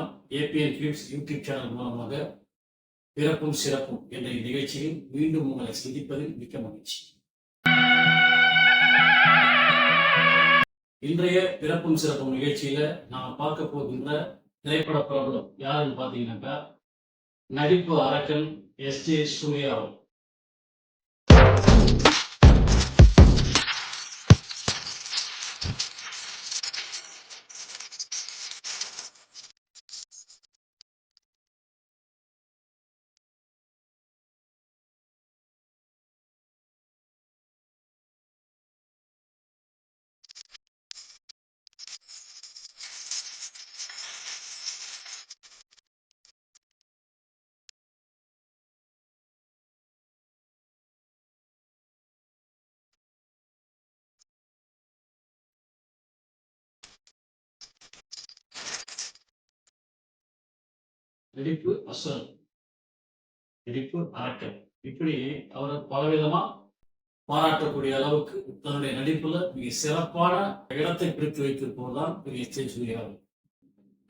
வணக்கம். ABN films YouTube channel மூலமாக பிறப்பும் சிறப்பும் என்ற நிகழ்ச்சியில் மீண்டும் உங்களை சந்திப்பதில் மிக்க மகிழ்ச்சி. இன்றைய பிறப்பும் சிறப்பும் நிகழ்ச்சியில நான் பார்க்க போகின்ற திரைப்பட பிரபலம் யாருன்னு பார்த்தீங்கன்னாக்கா நடிப்பு அரக்கன் எஸ்.ஜே. சூர்யா. நடிப்பு அசுரன், நடிப்பு அரக்கன், இப்படி அவரை பலவிதமா பாராட்டக்கூடிய அளவுக்கு தன்னுடைய நடிப்புல மிக சிறப்பான இடத்தை பிடித்து வைத்திருப்பதுதான் எஸ்.ஜே. சூர்யா.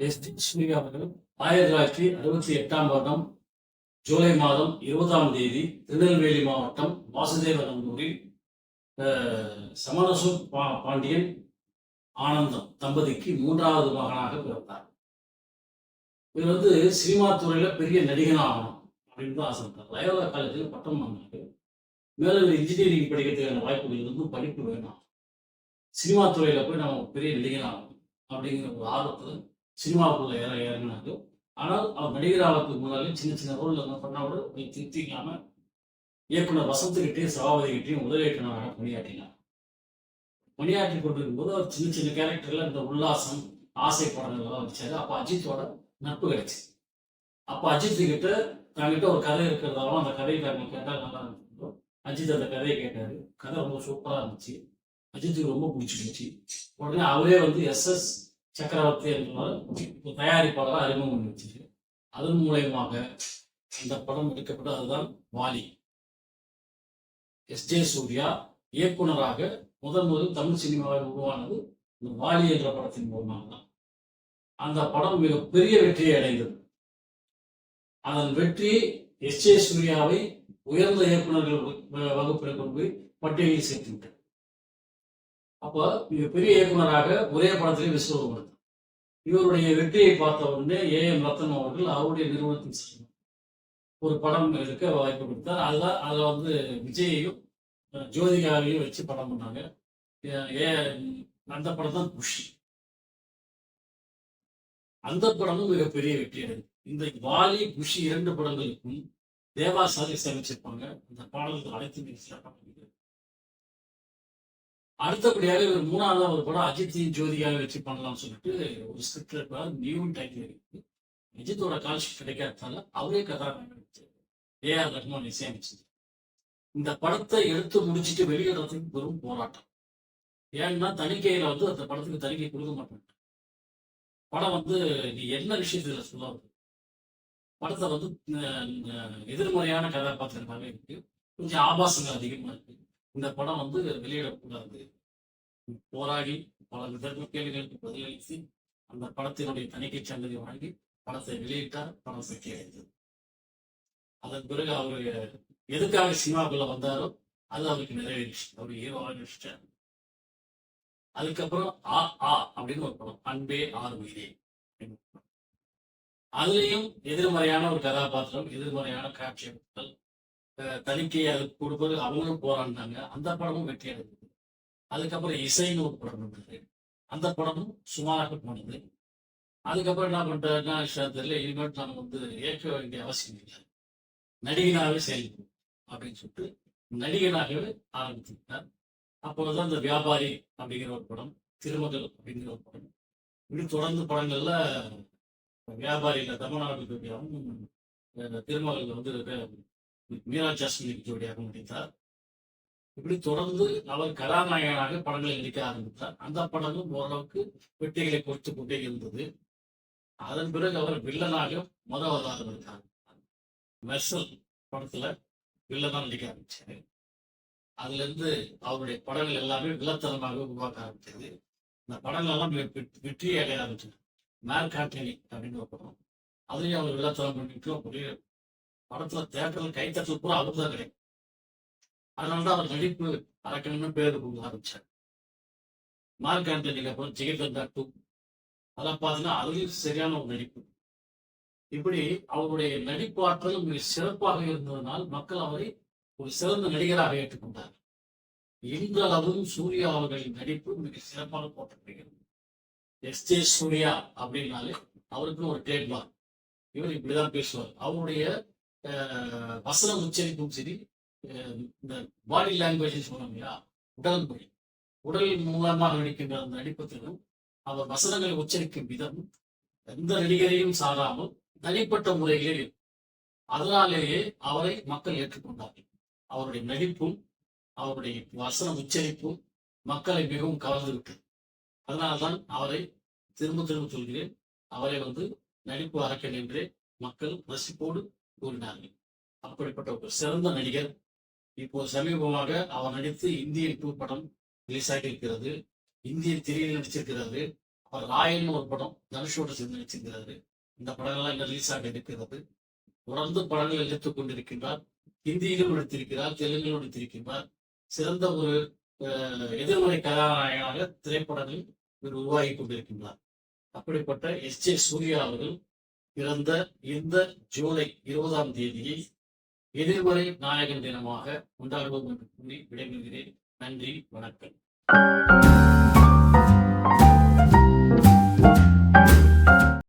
எஸ்.ஜே. சூர்யா அவர்கள் 1968ஆம் வருடம் ஜூலை மாதம் 20ஆம் தேதி திருநெல்வேலி மாவட்டம் வாசுதேவநல்லூரில் சமணசு பாண்டியன் ஆனந்தம் தம்பதிக்கு 3வது மகனாக பிறந்தார். இவர் சினிமா துறையில பெரிய நடிகன் ஆகணும் அப்படின்னு தான் ஆசைப்பட்டார். லயோலா காலேஜில் பட்டம் வாங்கினாரு. மேலும் இன்ஜினியரிங் படிக்கிறதுக்கான வாய்ப்புகள் படிப்பு வேணும், சினிமா துறையில போய் நம்ம பெரிய நடிகன் ஆகணும் அப்படிங்கிற ஒரு ஆர்வத்தில் சினிமாவுக்குள்ள இறங்கினாரு. ஆனால் அவர் நடிகர் ஆகிறதுக்கு முன்னாலே சின்ன சின்ன ரோல் பண்ணாவோட திருப்தி இல்லாம இயக்குனர் வசந்த்கிட்டையும் சபாபதிகிட்டையும் உதவி இயக்குனராக பணியாற்றினார். பணியாற்றி கொண்டிருக்கும் போது அவர் சின்ன சின்ன கேரக்டர்ல இந்த உல்லாசம், ஆசை படங்கள்லாம் வச்சாரு. அப்போ அஜித்தோட நட்பு கிடைச்சு. அப்போ அஜித் கிட்ட தங்கிட்ட ஒரு கதை இருக்கிறதாலும் அந்த கதையை நாங்கள் கேட்டால் நல்லா இருந்தோம். அஜித் அந்த கதையை கேட்டாரு. கதை ரொம்ப சூப்பராக இருந்துச்சு. அஜித்துக்கு ரொம்ப பிடிச்சிருந்துச்சு. உடனே அவரே எஸ்.எஸ். சக்கரவர்த்தி என்ற தயாரிப்பாளராக அறிமுகம் பண்ணி வச்சு அதன் மூலயமாக இந்த படம் எடுக்கப்பட்டு அதுதான் வாலி. எஸ்.ஜே. சூர்யா இயக்குனராக முதல் தமிழ் சினிமாவில் உருவானது இந்த வாலி என்ற படத்தின் மூலமாக தான். அந்த படம் மிகப்பெரிய வெற்றியை அடைந்தது. அதன் வெற்றி எஸ்.ஜே. சூர்யாவை உயர்ந்த இயக்குநர்கள் வகுப்பில் கொண்டு போய் பட்டியலில் சேர்த்து விட்டார். அப்போ மிகப்பெரிய இயக்குனராக ஒரே படத்திலே விஸ்வரூபம். இவருடைய வெற்றியை பார்த்த உடனே ஏ.எம். ரத்தன் அவர்கள் அவருடைய நிறுவனத்தின் ஒரு படம் எடுக்க வாய்ப்பு கொடுத்தார். அதுதான் அதில் விஜயையும் ஜோதிகாவையும் வச்சு படம் பண்ணாங்க. அந்த படம் தான் குஷி. அந்த படமும் மிகப்பெரிய வெற்றி அடைந்தது. இந்த வாலி, குஷி 2 படங்களுக்கும் தேவா சாதி சேமிச்சிருப்பாங்க. அந்த பாடல்கள் அனைத்துமே சிறப்பாக. அடுத்தபடியாக இவர் 3வது ஒரு படம் அஜித்தையும் ஜோதிகாவை வச்சு பண்ணலாம்னு சொல்லிட்டு ஒரு ஸ்கிரிப்ட் இருப்பார். நியூ டைட்டில் இருக்கு. அஜித்தோட கால்ஷீட் கிடைக்காததால அவரே கதாநாயகன் ஏ.ஆர். ரஹ்மான் இசையமைச்சது. இந்த படத்தை எடுத்து முடிச்சுட்டு வெளியிடறதுக்கு பெரும் போராட்டம். ஏன்னா தணிக்கையில அந்த படத்துக்கு தணிக்கை கொடுக்க மாட்டாங்க. படம் நீ என்ன விஷயத்துல சொல்ல படத்தை எதிர்மறையான கதாபாத்திரமாக இருக்கு. கொஞ்சம் ஆபாசங்கள் அதிகமா இருக்கு. இந்த படம் வெளியிடக்கூடாது போராடி பல விதர்ம கேள்விகளுக்கு பதிலளித்து அந்த படத்தினுடைய தணிக்கை சங்கதி வாங்கி படத்தை வெளியிட்டார். படம் வெற்றி அடைந்தது. அதன் பிறகு அவரு எதுக்காக சினிமாக்குள்ள வந்தாரோ அது அவருக்கு நிறைவேறிச்சு. அவர் ஹீரோவாக நடிச்சிட்டார். அதுக்கப்புறம் அப்படின்னு ஒரு படம், அன்பே ஆறு உயிரே. அதுலேயும் எதிர்மறையான ஒரு கதாபாத்திரம், எதிர்மறையான காட்சி அமைப்புகள், தணிக்கையை அதுக்கு கொடுப்பது அவங்களும் போராடினாங்க. அந்த படமும் வெற்றி அடைந்தது. அதுக்கப்புறம் இசைன்னு ஒரு படம் இருந்தது. அந்த படமும் சுமாராக போனது. அதுக்கப்புறம் என்ன பண்றாருன்னா தெரியல, இனிமேல் நம்ம ஏற்க வேண்டிய அவசியம் இல்லை, நடிகனாகவே செயல்படும் அப்படின்னு சொல்லிட்டு நடிகனாகவே ஆரம்பிச்சுட்டார். அப்போதான் இந்த வியாபாரி அப்படிங்கிற ஒரு படம், திருமகள் அப்படிங்கிற ஒரு படம், இப்படி தொடர்ந்து படங்கள்ல வியாபாரியில தமிழ்நாடு ஜோடியாகவும் திருமகள் மீரா ஜாஸ்மின் ஜோடியாகவும் நடித்தார். இப்படி தொடர்ந்து அவர் கதாநாயகனாக படங்களை நடிக்க ஆரம்பித்தார். அந்த படமும் ஓரளவுக்கு வெற்றிகளை கொடுத்து கொண்டே இருந்தது. அதன் பிறகு அவர் வில்லனாக அவதாரம் எடுக்க ஆரம்பித்தார். மெர்சல் படத்துல வில்லனாக நடிக்க ஆரம்பிச்சாரு. அதுல இருந்து அவருடைய படங்கள் எல்லாமே வில்லத்தனமாக உருவாக்க ஆரம்பித்தது. இந்த படங்கள் எல்லாம் வெற்றியை அடைய ஆரம்பிச்சது. மேர்க் ஆண்டனி அப்படின்னு ஒரு படம். அதுலயும் அவர் விழாத்தலம் பண்ணிட்டு ஒரே படத்துல தேட்டரில் கைத்தட்டல் பூரா அவர் தான் கிடைக்கும். அதனாலதான் அவர் நடிப்பு அரக்கன்னு பேரு கொடுக்க ஆரம்பிச்சார். மார்க் ஆண்டனிக்கு அப்புறம் ஜெயலலிதா 2 அதெல்லாம் பார்த்தீங்கன்னா அதுலயும் சரியான ஒரு நடிப்பு. இப்படி அவருடைய நடிப்பு ஆற்றல் மிக சிறப்பாக இருந்ததனால் மக்கள் அவரை ஒரு சிறந்த நடிகராக ஏற்றுக்கொண்டார். இன்றளவும் சூர்யா அவர்களின் நடிப்பு மிக சிறப்பாக போற்றப்படுகிறது. எஸ்.ஜே. சூர்யா அப்படின்னாலே அவருக்கு ஒரு ட்ரேட்மார்க். இவர் இப்படிதான் பேசுவார். அவருடைய வசனம் உச்சரிப்பும் சரி, இந்த பாடி லாங்குவேஜ் சொன்னோம் இல்லையா, உடல் மொழி, உடல் மூலமாக நடிக்கின்ற அந்த நடிப்பத்திலும் அவர் வசனங்களை உச்சரிக்கும் விதம் எந்த நடிகரையும் சாராமல் தனிப்பட்ட முறைகளில், அதனாலேயே அவரை மக்கள் ஏற்றுக்கொண்டார்கள். அவருடைய நடிப்பும் அவருடைய வசன உச்சரிப்பும் மக்களை மிகவும் கவர்ந்துவிட்டது. அதனால்தான் அவரை திரும்ப திரும்ப சொல்கிறேன், அவரை நடிப்பு அரக்கன் என்றே மக்கள் ரசிப்போடு கூறினார்கள். அப்படிப்பட்ட ஒரு சிறந்த நடிகர். இப்போ சமீபமாக அவர் நடித்து இந்தியன் 2 படம் ரிலீஸ் ஆகியிருக்கிறது. இந்தியன் 3 நடிச்சிருக்கிறது. அவர் ராயன் ஒரு படம் தனுஷோடு சேர்ந்து நடிச்சிருக்கிறாரு. இந்த படங்கள்லாம் இங்க ரிலீஸ் ஆக இருக்கிறது. தொடர்ந்து படங்கள் எடுத்துக் கொண்டிருக்கின்றார். ஹிந்தியிலும் நடித்திருக்கிறார், தெலுங்கிலும் நடித்திருக்கின்றார். சிறந்த ஒரு எதிர்மறை கதாநாயகனாக திரைப்படங்களில் இவர் உருவாகி கொண்டிருக்கின்றார். அப்படிப்பட்ட எஸ்.ஜே. சூர்யா அவர்கள் பிறந்த இந்த ஜூலை 20ஆம் தேதியை எதிர்மறை நாயகன் தினமாக கொண்டாடுவோம் என்று கூறி விடைபெறுகிறேன். நன்றி, வணக்கம்.